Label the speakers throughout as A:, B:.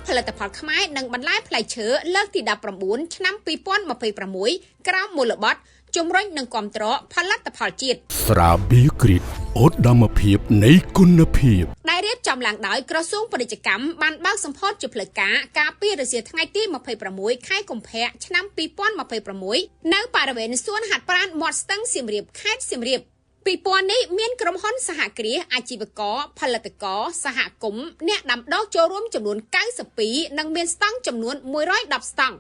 A: ផលិតផលខ្មែរនិងបន្លែផ្លែឈើលើកទី19ឆ្នាំ2026ក្រោមមូលបត្រជំរុញនិងគាំទ្រផលិតផលជាតិ
B: ស្រាបៀរគ្រីតឧត្តមភាពនៃគុណភាព
A: ដែលរៀបចំឡើងដោយក្រសួងពាណិជ្ជកម្មបានបើកសម្ពោធជាផ្លូវការកាលពីរសៀលថ្ងៃទី26ខែកុម្ភៈឆ្នាំ2026នៅបរិវេណសួនហាត់ប្រាណមាត់ស្ទឹងសៀមរាបខេត្តសៀមរាបពីពណ៌នេះមានក្រុមហ៊ុនសហគ្រាសអាជីវករផលិតករសហគមន៍អ្នកដាំដុះចូលរួមចំនួន92និងមានស្តង់ចំនួន110ស្តង់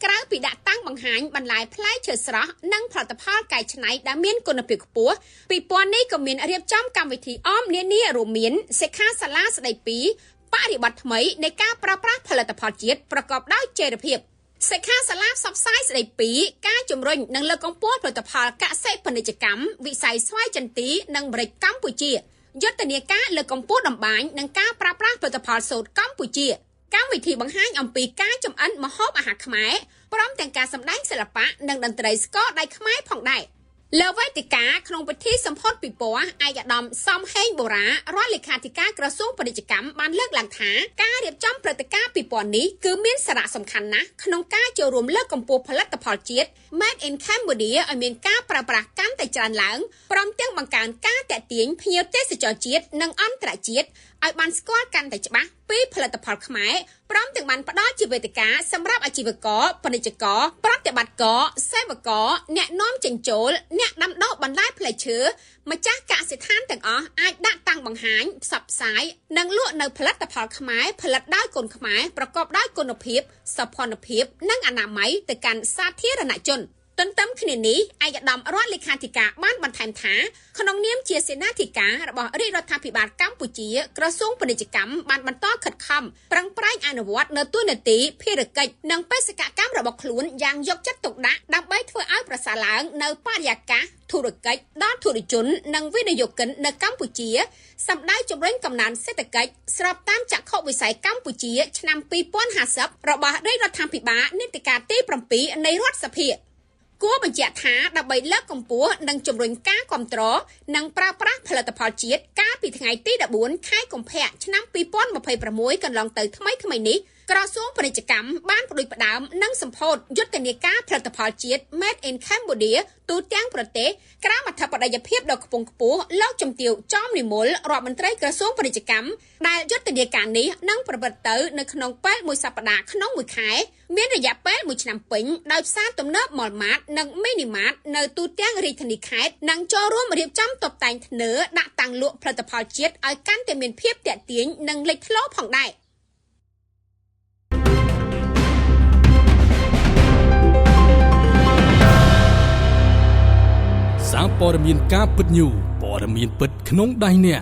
A: ក្រៅពីដាក់តាំងបង្ហាញបន្លែផ្លែឈើស្រស់និងផលិតផលកែច្នៃដែលមានគុណភាពខ្ពស់ពីពណ៌នេះក៏មានរៀបចំកម្មវិធីអមនានារួមមានសិក្ខាសាលាស្ដីពីបរិបត្តិថ្មីនៃការប្រើប្រាស់ផលិតផលជាតិប្រកបដោយចីរភាពសិក្ខាសាលាផ្សព្វផ្សាយស្ដីពីការជំរុញនិងលើកកម្ពស់ផលិតផលកសិពាណិជ្ជកម្មវិស័យស្វាយចន្ទីនិងម្រេចកម្ពុជាយុទ្ធនាការលើកកម្ពស់តម្បាញនិងការប្រើប្រាស់ផលិតផលសូត្រកម្ពុជាកម្មវិធីបង្ហាញអំពីការចម្អិនម្ហូបអាហារខ្មែរព្រមទាំងការសម្ដែងសិល្បៈនិងតន្ត្រីស្គរដៃខ្មែរផងដែរលើវេទិកាក្នុងពិធីសម្ពោធពិព័រណ៍ឯកឧត្តមសំហេងបូរ៉ារដ្ឋលេខាធិការក្រសួងពាណិជ្ជកម្មបានលើកឡើងថាការរៀបចំព្រឹត្តិការណ៍ពិព័រណ៍នេះគឺមានសារៈសំខាន់ណាស់ក្នុងការចូលរួមលើកកម្ពស់ផលិតផលជាតិ Made in Cambodia ឲ្យមានការប្រើប្រាស់កាន់តែច្រើនឡើងព្រមទាំងបង្កើនការទាក់ទាញភ្ញៀវទេសចរជាតិនិងអន្តរជាតិឲ្យបានស្គាល់កាន់តែច្បាស់ពីផលិតផលខ្មែរព្រមទាំងបានផ្ដល់ជាវេទិកាសម្រាប់អាជីវករពាណិជ្ជករប្រតិបត្តិករសេវករអ្នកនាំចេញចូលអ្នកដាំដុះបន្លែផ្លែឈើម្ចាស់កសិដ្ឋានទាំងអស់អាចដាក់តាំងបង្ហាញផ្សព្វផ្សាយនិងលក់នៅផលិតផលខ្មែរផលិតដោយកូនខ្មែរប្រកបដោយគុណភាពសោភ័ណភាពនិងអនាម័យទៅកាន់សាធារណជនទន្ទឹមគ្នានេះឯកឧត្តមរដ្ឋលេខាធិការបានបន្ថែមថាក្នុងនាមជាសេនាធិការរបស់រាជរដ្ឋាភិបាលកម្ពុជាក្រសួងពាណិជ្ជកម្មបានបន្តខិតខំប្រឹងប្រែងអនុវត្តនៅទូនាទីភារកិច្ចនិងបេសកកម្មរបស់ខ្លួនយ៉ាងយកចិត្តទុកដាក់ដើម្បីធ្វើឲ្យប្រសើរឡើងនៅបរិយាកាសធុរកិច្ចដល់ធុរជននិងវិនិយោគិននៅកម្ពុជាសម្ដៅជំរុញកំណើនសេដ្ឋកិច្ចស្របតាមចក្ខុវិស័យកម្ពុជាឆ្នាំ2050របស់រាជរដ្ឋាភិបាលនីតិកាលទី7នៃរដ្ឋសភាគួរបញ្ជាក់ថាដើម្បីលើកកម្ពស់និងជំរុញការគាំទ្រនិងប្រើប្រាស់ផលិតផលជាតិកាលពីថ្ងៃទី14ខែកុម្ភៈឆ្នាំ2026កន្លងទៅថ្មីនេះក្រសួងពាណិជ្ជកម្មបានផ្ដួចផ្ដើមនិងសម្ពោធយុទ្ធនាការផលិតផលជាតិ Made in Cambodia ទូទាំងប្រទេសក្រោមអធិបតេយ្យភាពដ៏ខ្ពង់ខ្ពស់លោកជំទាវចំនិមលរដ្ឋមន្ត្រីក្រសួងពាណិជ្ជកម្មដែលយុទ្ធនាការនេះនឹងប្រព្រឹត្តទៅនៅក្នុងពេលមួយសប្តាហ៍ក្នុងមួយខែមានរយៈពេល1ឆ្នាំពេញដោយផ្សារទំនើប Malmart និង Minimart នៅទូទាំងរាជធានីខេត្តនិងចូលរួមរៀបចំតុបតែងធ្នើរដាក់តាំងលក់ផលិតផលជាតិឲ្យកាន់តែមានភាពទាក់ទាញនិងលេចធ្លោផងដែរ
B: សារព័ត៌មានការពិតញូព័ត៌មានពិតក្នុងដៃអ្នក